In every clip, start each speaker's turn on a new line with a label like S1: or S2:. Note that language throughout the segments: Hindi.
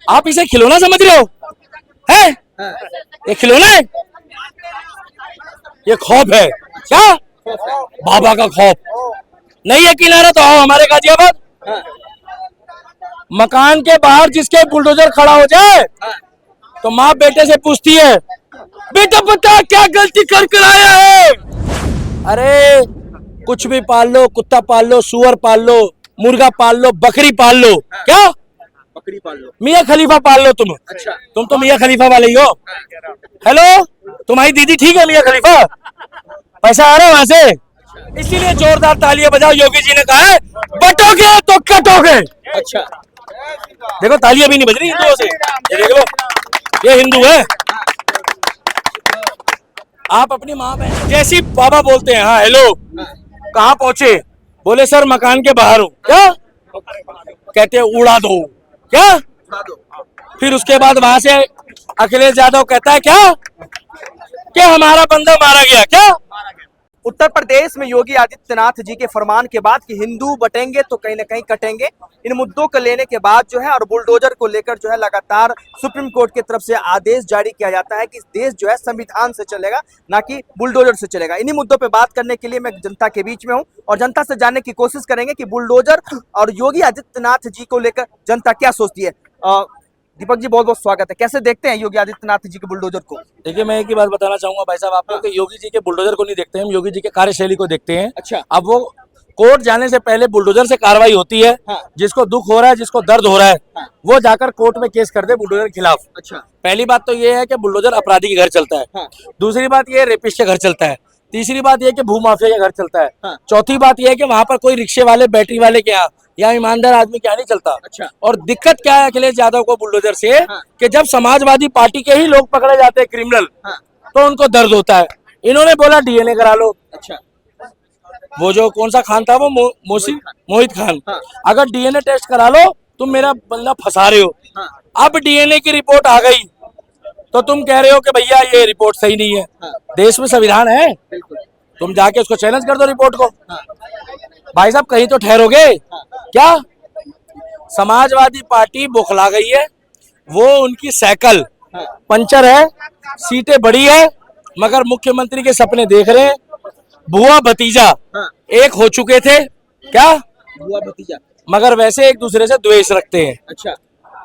S1: आप इसे खिलौना समझ रहे हो? है ये खिलौना है? ये खौफ है क्या? बाबा का खौफ। नहीं यकीन आ रहा तो आओ हमारे गाजियाबाद। मकान के बाहर जिसके बुलडोजर खड़ा हो जाए तो माँ बेटे से पूछती है, बेटा पता क्या गलती कर कर आया है? अरे कुछ भी पाल लो, कुत्ता पाल लो, सुअर पाल लो, मुर्गा पाल लो, बकरी पाल लो। क्या?
S2: बकरी पाल लो।
S1: मियाँ खलीफा पाल लो तुम।
S2: अच्छा।
S1: तुम तो मियाँ खलीफा वाले ही हो। हेलो, तुम्हारी दीदी ठीक है मियाँ खलीफा? पैसा आ रहा है वहां से? इसीलिए जोरदार तालियां बजाओ। योगी जी ने कहा है बटोगे तो कटोगे।
S2: अच्छा।
S1: देखो तालियां भी नहीं बज रही हिंदुओं से। ये देख लो, ये हिंदू है। आप अपनी माँ बहन जैसी बाबा बोलते हैं। हाँ हेलो, कहाँ पहुंचे? बोले सर मकान के बाहर हूँ। क्या? कहते उड़ा दो। क्या? फिर उसके बाद वहां से अखिलेश यादव कहता है क्या कि हमारा बंदा मारा गया। क्या?
S2: उत्तर प्रदेश में योगी आदित्यनाथ जी के फरमान के बाद कि हिंदू बटेंगे तो कहीं ना कहीं कटेंगे, इन मुद्दों को लेने के बाद जो है और बुलडोजर को लेकर जो है लगातार सुप्रीम कोर्ट की तरफ से आदेश जारी किया जाता है कि देश जो है संविधान से चलेगा, ना कि बुलडोजर से चलेगा। इन्हीं मुद्दों पे बात करने के लिए मैं जनता के बीच में हूं और जनता से जानने की कोशिश करेंगे कि बुलडोजर और योगी आदित्यनाथ जी को लेकर जनता क्या सोचती है। दीपक जी बहुत बहुत स्वागत है। कैसे देखते हैं योगी आदित्यनाथ जी के बुलडोजर को?
S1: देखिए मैं एक ही बात बताना चाहूंगा भाई साहब आपको कि योगी जी के बुलडोजर को नहीं देखते हैं, हम योगी जी के कार्यशैली को देखते हैं।
S2: अच्छा।
S1: अब वो कोर्ट जाने से पहले बुलडोजर से कार्रवाई होती है।
S2: हाँ।
S1: जिसको दुख हो रहा है, जिसको दर्द हो रहा है,
S2: हाँ।
S1: वो जाकर कोर्ट में केस कर दे बुलडोजर के खिलाफ।
S2: अच्छा।
S1: पहली बात तो ये है कि बुलडोजर अपराधी के घर चलता है।
S2: हाँ।
S1: दूसरी बात ये रेपिस्ट के घर चलता है। तीसरी बात ये कि भूमाफिया के घर चलता है।
S2: हाँ।
S1: चौथी बात ये है कि वहां पर कोई रिक्शे वाले, बैटरी वाले के यहाँ या ईमानदार आदमी क्या नहीं चलता।
S2: अच्छा।
S1: और दिक्कत क्या है अखिलेश यादव को बुलडोजर से?
S2: हाँ।
S1: कि जब समाजवादी पार्टी के ही लोग पकड़े जाते हैं क्रिमिनल,
S2: हाँ।
S1: तो उनको दर्द होता है। इन्होंने बोला डीएनए करा लो।
S2: अच्छा।
S1: वो जो कौन सा खान था वो मोहित खान।
S2: हाँ।
S1: अगर डीएनए टेस्ट करा लो, तुम मेरा बंदा फंसा रहे हो।
S2: हाँ।
S1: अब डीएनए की रिपोर्ट आ गई तो तुम कह रहे हो कि भैया ये रिपोर्ट सही नहीं है।
S2: हाँ।
S1: देश में संविधान है,
S2: बिल्कुल।
S1: तुम जाके उसको चैलेंज कर दो रिपोर्ट को।
S2: हाँ।
S1: भाई साहब कहीं तो ठहरोगे क्या? समाजवादी पार्टी बौखला गई है। वो उनकी साइकिल
S2: हाँ।
S1: पंचर है, सीटें बड़ी है, मगर मुख्यमंत्री के सपने देख रहे हैं। बुआ भतीजा
S2: हाँ।
S1: एक हो चुके थे। क्या?
S2: बुआ भतीजा।
S1: मगर वैसे एक दूसरे से द्वेष रखते हैं।
S2: अच्छा।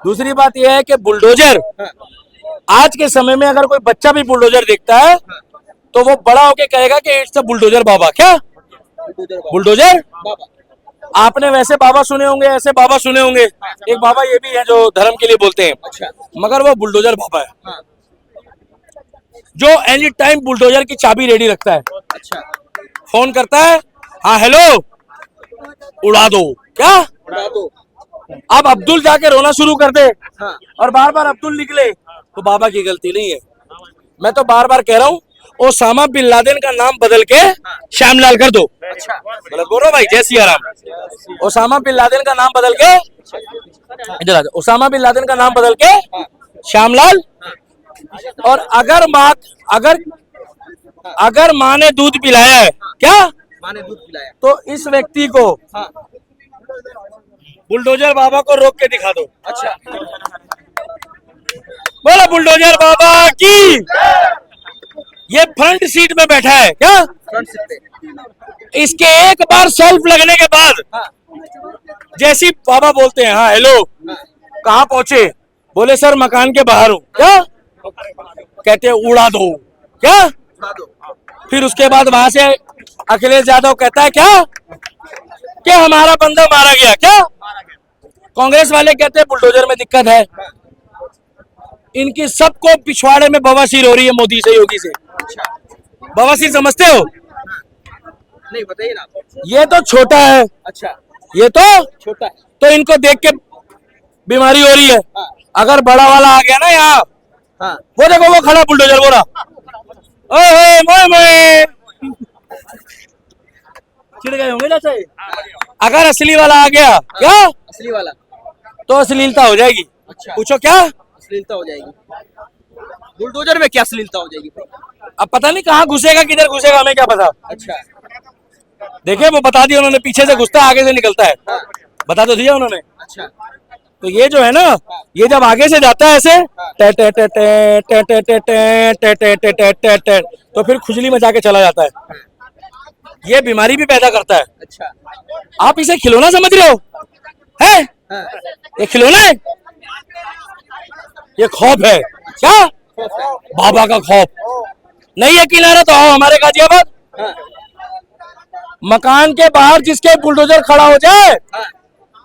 S1: दूसरी बात यह है कि बुलडोजर,
S2: हाँ।
S1: आज के समय में अगर कोई बच्चा भी बुलडोजर देखता है तो वो बड़ा होके कहेगा कि इट्स अ बुलडोजर बाबा। क्या? बुलडोजर
S2: बाबा।
S1: आपने वैसे बाबा सुने होंगे, ऐसे बाबा सुने होंगे। एक बाबा ये भी है जो धर्म के लिए बोलते हैं।
S2: अच्छा।
S1: मगर वो बुलडोजर बाबा है।
S2: हाँ।
S1: जो एनी टाइम बुलडोजर की चाबी रेडी रखता है।
S2: अच्छा।
S1: फोन करता है, हाँ हेलो, उड़ा दो। क्या?
S2: उड़ा दो।
S1: अब अब्दुल जाके रोना शुरू कर दे
S2: हाँ।
S1: और बार बार अब्दुल निकले तो बाबा की गलती नहीं है। मैं तो बार बार कह रहा हूँ ओसामा बिन लादेन का नाम बदल के श्यामलाल कर दो।
S2: अच्छा।
S1: गलत बोल रहा भाई, जय Siya Ram. Osama bin Laden का नाम बदल के, इधर आ जाओ, ओसामा बिन लादेन का नाम बदल के श्यामलाल। और अगर माँ ने दूध पिलाया है, क्या
S2: माँ ने दूध पिलाया,
S1: तो इस व्यक्ति को
S2: हाँ,
S1: बुलडोजर बाबा को रोक के दिखा दो।
S2: अच्छा,
S1: बोला बुलडोजर बाबा की। ये फ्रंट सीट में बैठा है, क्या
S2: फ्रंट सीट पे,
S1: इसके एक बार सेल्फ लगने के बाद
S2: हाँ,
S1: जैसी बाबा बोलते हैं, हाँ हेलो,
S2: हाँ,
S1: कहाँ पहुंचे? बोले सर मकान के बाहर हूँ। क्या कहते हैं? उड़ा दो। क्या?
S2: उड़ा दो।
S1: फिर उसके बाद वहां से अखिलेश यादव कहता है क्या कि हमारा बंदा मारा गया। क्या? कांग्रेस वाले कहते हैं बुलडोजर में दिक्कत है। इनकी सबको पिछवाड़े में बवासीर हो रही है मोदी से, योगी से। बवासीर समझते हो?
S2: नहीं बताइए ना।
S1: ये तो छोटा है,
S2: अच्छा,
S1: ये तो
S2: छोटा है,
S1: तो इनको देख के बीमारी हो रही है।
S2: हाँ,
S1: अगर बड़ा वाला आ गया ना यहाँ,
S2: हाँ,
S1: वो देखो वो खड़ा बुलडोजर बोला, ओए मोए मोए, चिढ़ गए होंगे ना सही। अगर असली वाला आ गया, क्या
S2: असली वाला,
S1: तो अश्लीलता हो जाएगी।
S2: अच्छा,
S1: पूछो क्या?
S2: अश्लीलता हो जाएगी। बुलडोजर में क्या अश्लीलता हो जाएगी?
S1: अब पता नहीं कहाँ घुसेगा, किधर घुसेगा, हमें क्या पता।
S2: अच्छा,
S1: देखिए वो बता दिया उन्होंने, पीछे से घुसता है, आगे से निकलता है।
S2: हाँ,
S1: बता तो दिया उन्होंने।
S2: अच्छा,
S1: तो ये जो है ना, ये जब आगे से जाता है ऐसे टे टे टे टे टे टे टे टे टे टे टे टे टे, तो फिर खुजली मचा के चला जाता है। ये बीमारी भी पैदा करता है।
S2: अच्छा।
S1: आप इसे खिलौना समझ रहे हो? है ये खिलौना है? ये खौफ है। क्या? बाबा का खौफ। नहीं यकीन आ रहा तो आओ हमारे गाजियाबाद। मकान के बाहर जिसके बुलडोजर खड़ा हो जाए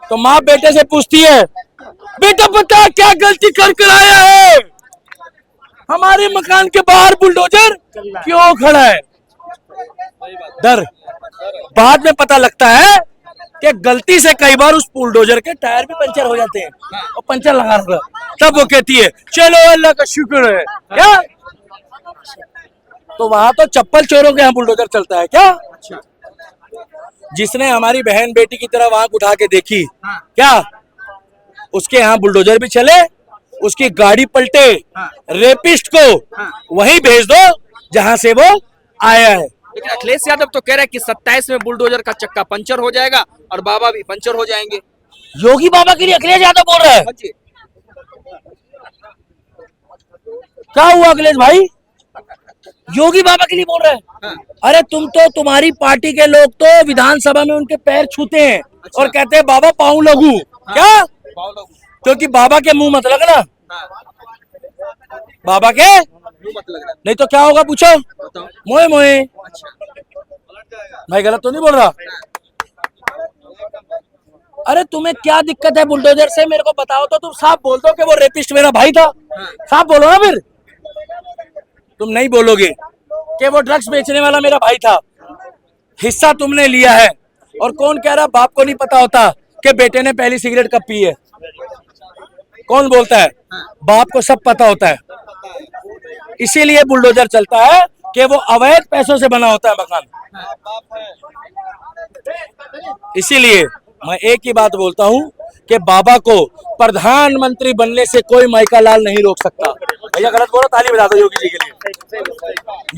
S1: तो माँ बेटे से पूछती है, बेटा बता क्या गलती कर कर आया है? हमारे मकान के बाहर बुलडोजर क्यों खड़ा है? डर। बाद में पता लगता है कि गलती से कई बार उस बुलडोजर के टायर भी पंचर हो जाते हैं और पंचर लगा रहा, तब वो कहती है चलो अल्लाह का शुक्र है। क्या? तो वहां तो चप्पल चोरों के यहाँ बुलडोजर चलता है क्या? जिसने हमारी बहन बेटी की तरफ आंख उठा के देखी, क्या उसके यहाँ बुलडोजर भी चले, उसकी गाड़ी पलटे, रेपिस्ट को वहीं भेज दो जहां से वो आया है।
S2: लेकिन अखिलेश यादव तो कह रहे हैं कि 27 में बुलडोजर का चक्का पंचर हो जाएगा और बाबा भी पंचर हो जाएंगे।
S1: योगी बाबा के लिए अखिलेश यादव बोल रहा है? क्या हुआ अखिलेश भाई? योगी बाबा के लिए बोल रहे हैं? अरे तुम्हारी पार्टी के लोग तो विधानसभा में उनके पैर छूते हैं और कहते हैं बाबा पाँव लगू। क्या? क्योंकि बाबा के मुंह मत लगना। बाबा के नहीं तो क्या होगा पूछो? मोए मोए। मैं गलत तो नहीं बोल रहा? अरे तुम्हें क्या दिक्कत है बुलडोजर से? मेरे को बताओ तो तुम साफ बोल दो कि वो रेपिस्ट मेरा भाई था। साफ बोलो ना। फिर तुम नहीं बोलोगे कि वो ड्रग्स बेचने वाला मेरा भाई था। हिस्सा तुमने लिया है। और कौन कह रहा बाप को नहीं पता होता कि बेटे ने पहली सिगरेट कब पी है? कौन बोलता है? बाप को सब पता होता है। इसीलिए बुलडोजर चलता है कि वो अवैध पैसों से बना होता है मकान। इसीलिए मैं एक ही बात बोलता हूँ कि बाबा को प्रधानमंत्री बनने से कोई माइका लाल नहीं रोक सकता। भैया गलत बोलो, ताली बजा दो योगी जी के लिए।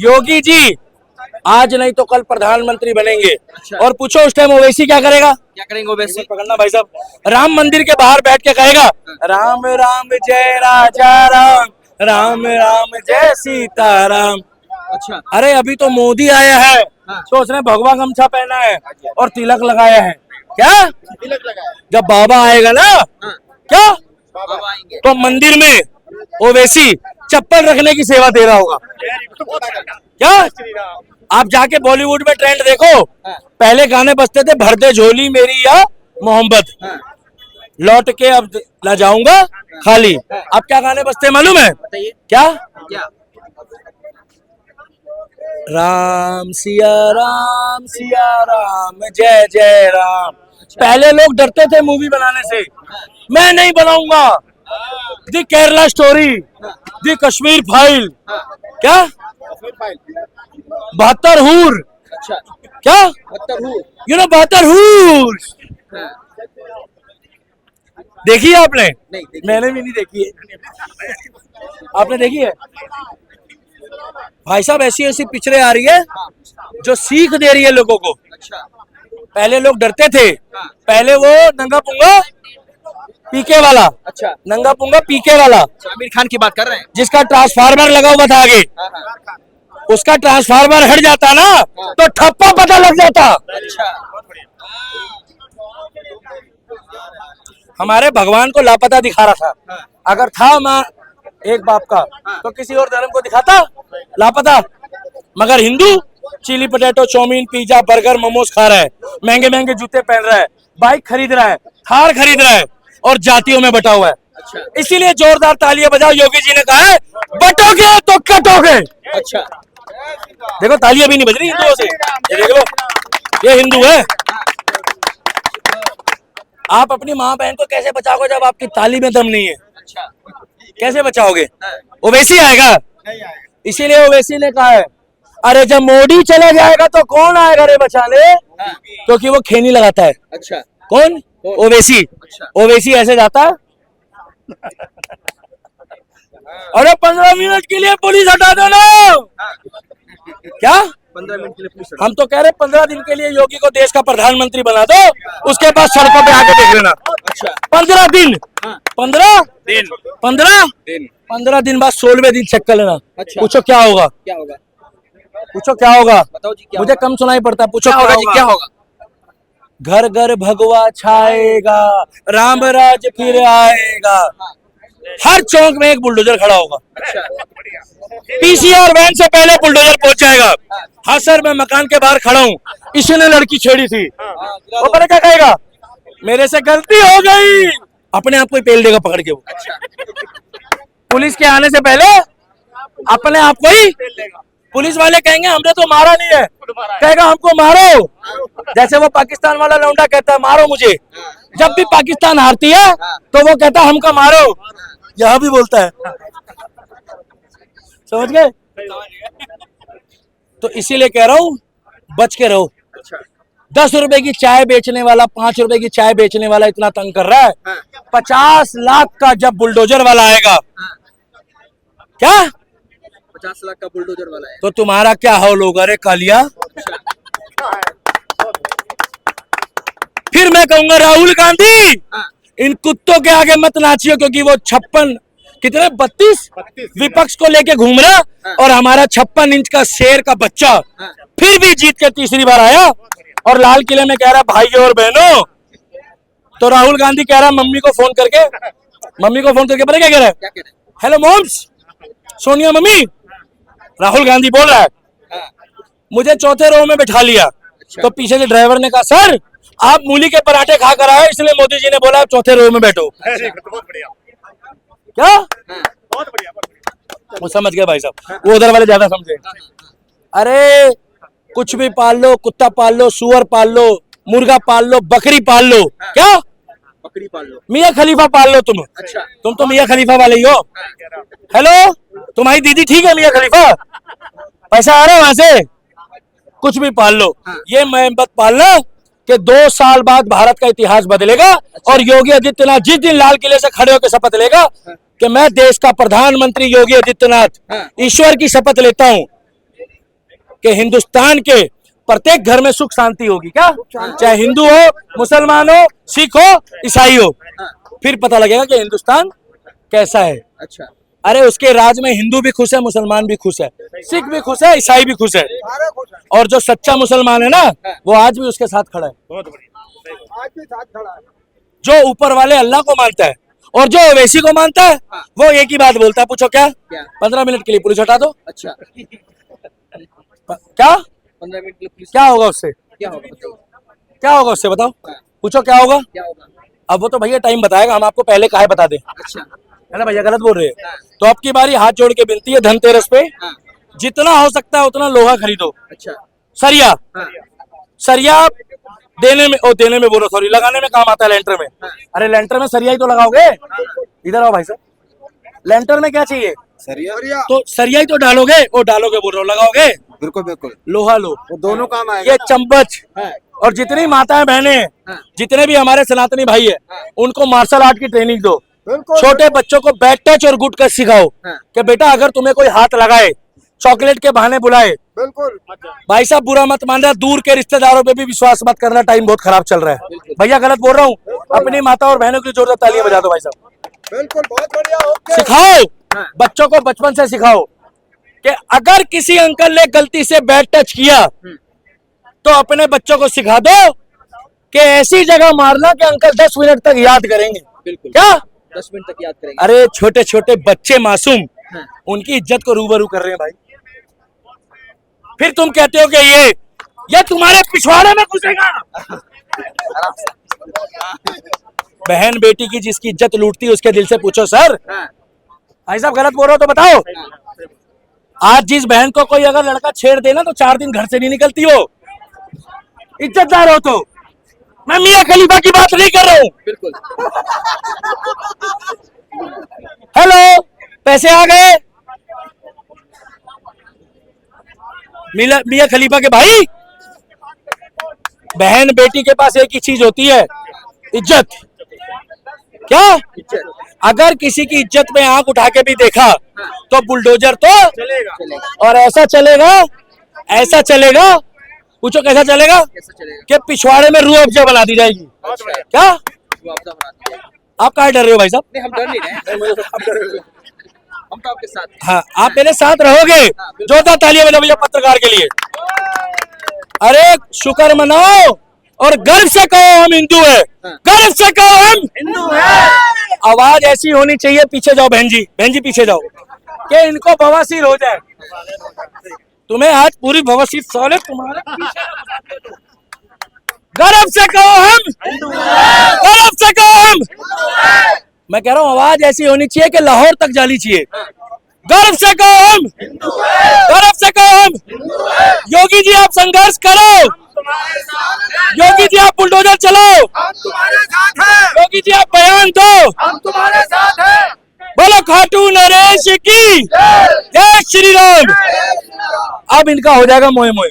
S1: योगी जी आज नहीं तो कल प्रधानमंत्री बनेंगे। और पूछो उस टाइम ओवैसी क्या करेगा?
S2: क्या करेंगे ओवैसी? पकड़ना
S1: भाई साहब, राम मंदिर के बाहर बैठ के कहेगा राम राम जय राजा राम, राम राम जय सीताराम।
S2: अच्छा।
S1: अरे अभी तो मोदी आया है तो उसने भगवा गमछा पहना है और तिलक लगाया है। क्या? तिलक लगाया। जब बाबा आएगा ना, क्या
S2: बाबा आएंगे
S1: तो मंदिर में ओवैसी चप्पल रखने की सेवा दे रहा होगा। क्या? आप जाके बॉलीवुड में ट्रेंड देखो। पहले गाने बजते थे भर दे झोली मेरी या मोहब्बत, लौट के अब ला जाऊंगा खाली। अब क्या गाने बजते हैं मालूम है? क्या? राम सिया राम जय जय राम। पहले लोग डरते थे मूवी बनाने से, मैं नहीं बनाऊंगा। दी केरला स्टोरी, दी कश्मीर फाइल, क्या 72 हूर।
S2: अच्छा।
S1: क्या?
S2: 72 हूर।
S1: यू नो 72 हूर देखी है आपने?
S2: नहीं देखी।
S1: मैंने भी नहीं देखी है। आपने देखी है? भाई साहब ऐसी ऐसी पिक्चरें आ रही है जो सीख दे रही है लोगों को।
S2: अच्छा।
S1: पहले लोग डरते थे। पहले वो नंगा पुंगा पीके वाला। अच्छा। नंगा पुंगा पीके वाला
S2: आमिर खान की बात कर रहे हैं,
S1: जिसका ट्रांसफार्मर लगा हुआ था आगे। उसका ट्रांसफार्मर हट जाता ना तो ठप्पा पता लग जाता।
S2: अच्छा।
S1: हमारे भगवान को लापता दिखा रहा था। अगर था माँ एक बाप का तो किसी और धर्म को दिखाता लापता। मगर Hindu chilli potato chowmein pizza burger momos खा रहा है, महंगे महंगे जूते पहन रहा है, बाइक खरीद रहा है, थार खरीद रहा है और जातियों में बटा हुआ है। अच्छा। इसीलिए जोरदार तालियां बजाओ। योगी जी ने कहा है बटोगे तो कटोगे। अच्छा। देखो तालियां भी नहीं बज रही हिंदुओं से। ये देख लो, ये हिंदू है। आप अपनी माँ बहन को कैसे बचाओगे जब आपकी ताली में दम नहीं है? अच्छा। कैसे बचाओगे? ओवैसी आएगा। इसीलिए ओवैसी ने कहा है अरे जब मोदी चला जाएगा तो कौन आएगा रे बचाने? क्योंकि वो खेनी लगाता है। अच्छा। कौन? ओवैसी। ओवैसी ऐसे जाता है अरे 15 मिनट के लिए पुलिस हटा दो ना। क्या?
S2: 15 मिनट के लिए पुलिस
S1: हम तो कह रहे 15 दिन के लिए योगी को देश का प्रधानमंत्री बना दो, उसके बाद सड़कों पे आके देख लेना।
S2: अच्छा
S1: 15 दिन,
S2: हाँ।
S1: 15
S2: दिन
S1: 15 दिन बाद 16वें दिन चेक कर लेना।
S2: अच्छा।
S1: पूछो क्या होगा,
S2: क्या होगा?
S1: पूछो क्या होगा।
S2: बताओ जी क्या
S1: मुझे
S2: होगा?
S1: कम सुनाई पड़ता है, पूछो
S2: क्या होगा जी, क्या होगा?
S1: घर घर भगवा छाएगा, राम राज फिर आएगा। हर चौक में एक बुलडोजर खड़ा होगा।
S2: अच्छा
S1: पीसीआर वैन से पहले बुलडोजर पहुंच जाएगा। हाँ सर, मैं मकान के बाहर खड़ा हूँ, इसने लड़की छेड़ी थी। वो पता क्या कहेगा, मेरे से गलती हो गई, अपने आप को ही पेल देगा पकड़ के वो। पुलिस के आने से पहले अपने आप को ही, पुलिस वाले कहेंगे हमने तो मारा नहीं है, कहेगा हमको मारो। जैसे वो पाकिस्तान वाला लौंडा कहता है मारो मुझे, जब भी पाकिस्तान हारती है तो वो कहता है हमको मारो, यह भी बोलता है। समझ गए? तो इसीलिए कह रहा हूं बच के रहो। 10 रुपए की चाय बेचने वाला 5 रुपए की चाय बेचने वाला इतना तंग कर रहा है, 50 लाख का जब बुलडोजर वाला आएगा, क्या
S2: 50 लाख का बुलडोजर वाला है।
S1: तो तुम्हारा क्या हाल होगा रे कालिया। फिर मैं कहूंगा राहुल गांधी, इन कुत्तों के आगे मत नाचियो, क्योंकि वो 32 विपक्ष को लेके घूम रहा और हमारा 56 इंच का शेर का बच्चा फिर भी जीत के तीसरी बार आया और लाल किले में कह रहा भाइयों और बहनों। तो राहुल गांधी कह रहा मम्मी को फोन करके पता क्या कह रहा है, hello moms, Sonia mummy. Rahul Gandhi बोल रहा है मुझे चौथे रो में बैठा लिया। तो पीछे से ड्राइवर ने कहा सर आप मूली के पराठे खा कर आए, इसलिए मोदी जी ने बोला चौथे रो में बैठो। क्या
S2: बहुत बढ़िया।
S1: वो समझ गए भाई साहब, वो उधर वाले ज्यादा समझे। अरे कुछ भी पाल लो, कुत्ता पाल लो, सुअर पाल लो, मुर्गा पाल लो, बकरी पाल लो, क्या
S2: बकरी पाल लो,
S1: मियाँ खलीफा पाल लो तुम।
S2: अच्छा
S1: तुम तो मियाँ खलीफा वाले ही हो। हेलो, तुम्हारी दीदी ठीक है मियाँ खलीफा, पैसा आ रहा है वहां से, कुछ भी पाल लो। ये मैं मत पालना कि 2 साल बाद भारत का इतिहास बदलेगा और योगी आदित्यनाथ जिस दिन लाल किले से खड़े होकर शपथ लेगा कि मैं देश का प्रधानमंत्री योगी आदित्यनाथ ईश्वर की शपथ लेता हूं कि हिंदुस्तान के प्रत्येक घर में सुख शांति होगी, क्या चाहे हिंदू हो, मुसलमान हो, सिख हो, ईसाई हो, फिर पता लगेगा कि हिंदुस्तान कैसा है।
S2: अच्छा
S1: अरे उसके राज में हिंदू भी खुश है, मुसलमान भी खुश है, सिख भी खुश है, ईसाई भी खुश है, और जो सच्चा मुसलमान है ना वो आज भी उसके साथ खड़ा है।
S2: बहुत बढ़िया, आज भी साथ खड़ा है।
S1: जो ऊपर वाले अल्लाह को मानता है और जो ओवैसी को मानता है वो एक ही बात बोलता है, पूछो क्या? 15 मिनट के लिए पुलिस हटा दो।
S2: अच्छा
S1: क्या
S2: 15 मिनट के लिए पुलिस,
S1: क्या होगा उससे?
S2: क्या होगा बताओ?
S1: क्या होगा उससे बताओ, पूछो क्या होगा?
S2: क्या होगा?
S1: अब वो तो भैया टाइम बताएगा, हम आपको पहले काहे बता दें,
S2: अच्छा
S1: है ना भैया, गलत बोल रहे हैं। तो अब की बारी हाथ जोड़ के विनती है, धनतेरस पे जितना हो सकता है उतना लोहा खरीदो।
S2: अच्छा
S1: सरिया सरिया देने में बोलो, सॉरी, लगाने में काम आता है लेंटर में। अरे लेंटर में सरिया ही तो लगाओगे। इधर आओ भाई साहब, लेंटर में क्या चाहिए?
S2: सरिया,
S1: तो सरिया ही तो डालोगे, बोल रहा हूँ, लगाओगे।
S2: बिल्कुल बिल्कुल,
S1: लोहा लो,
S2: वो दोनों काम आएगा।
S1: ये चम्बच और जितनी माताएं बहनें, जितने भी हमारे सनातनी भाई है, उनको मार्शल आर्ट की ट्रेनिंग दो। छोटे बच्चों को बैक टच और गुड टच सिखाओ कि बेटा अगर तुम्हें कोई हाथ लगाए, चॉकलेट के बहाने बुलाए,
S2: बिल्कुल
S1: भाई साहब बुरा मत मानना, दूर के रिश्तेदारों पे भी विश्वास मत करना, टाइम बहुत खराब चल रहा है। भैया गलत बोल रहा हूँ, अपनी माता और बहनों की जोरदार तालियां बजा दो भाई साहब।
S2: बिल्कुल, बहुत बढ़िया, ओके।
S1: सिखाओ बच्चों को, बचपन से सिखाओ कि अगर किसी अंकल ने गलती से बैड टच किया तो अपने बच्चों को सिखा दो कि ऐसी जगह मारना कि अंकल 10 मिनट तक याद करेंगे।
S2: बिल्कुल,
S1: क्या
S2: 10 मिनट तक याद करेंगे।
S1: अरे छोटे छोटे बच्चे मासूम, उनकी इज्जत को रूबरू कर रहे हैं भाई। फिर तुम कहते हो कि ये तुम्हारे पिछवाड़े में घुसेगा। बहन बेटी की जिसकी इज्जत लूटती है उसके दिल से पूछो सर। भाई साहब गलत बोल रहे हो तो बताओ। आज जिस बहन को कोई अगर लड़का छेड़ देना तो 4 दिन घर से नहीं निकलती हो, इज्जतदार हो तो। मैं मियाँ खलीफा की बात नहीं कर रहा हूँ।
S2: बिल्कुल,
S1: हेलो, पैसे आ गए मियाँ खलीफा के भाई। बहन बेटी के पास एक ही चीज होती है, इज्जत। क्या? अगर किसी की इज्जत में आंख उठा के भी देखा तो बुलडोजर तो
S2: चलेगा।
S1: और ऐसा चलेगा ऐसा चलेगा? पूछो कैसा चलेगा?
S2: कैसा चलेगा?
S1: कि पिछवाड़े में रूह अफ़ज़ा बना दी जाएगी।
S2: अच्छा,
S1: क्या
S2: वो आपदा बना दिया।
S1: आप काहे डर रहे हो भाई साहब?
S2: नहीं, हम डर नहीं रहे हैं। हम तो आपके साथ हैं।
S1: हाँ, आप मेरे साथ रहोगे। जोरदार तालियां बजाओ भैया पत्रकार के लिए। अरे शुक्र मनाओ और गर्व से कहो हम हिंदू है, गर्व से कहो हम हिंदू है। आवाज ऐसी होनी चाहिए, पीछे जाओ बहन जी पीछे जाओ, कि इनको बवासीर हो जाए। तुम्हें आज पूरी बवासीर साले तुम्हारे पीछे। गर्व से कहो हम हिंदू है, गर्व से कहो हम। मैं कह रहा हूँ आवाज ऐसी होनी चाहिए कि लाहौर तक जानी चाहिए। गर्व से कहो हम हिंदू है, गर्व से कहो हम हिंदू है। योगी जी आप संघर्ष करो, योगी जी आप बुलडोजर चलाओ,
S3: हम तुम्हारे साथ हैं,
S1: योगी जी आप बयान दो,
S3: हम तुम्हारे साथ हैं।
S1: बोलो खाटू नरेश की जय श्री राम। अब इनका हो जाएगा मोए मोए।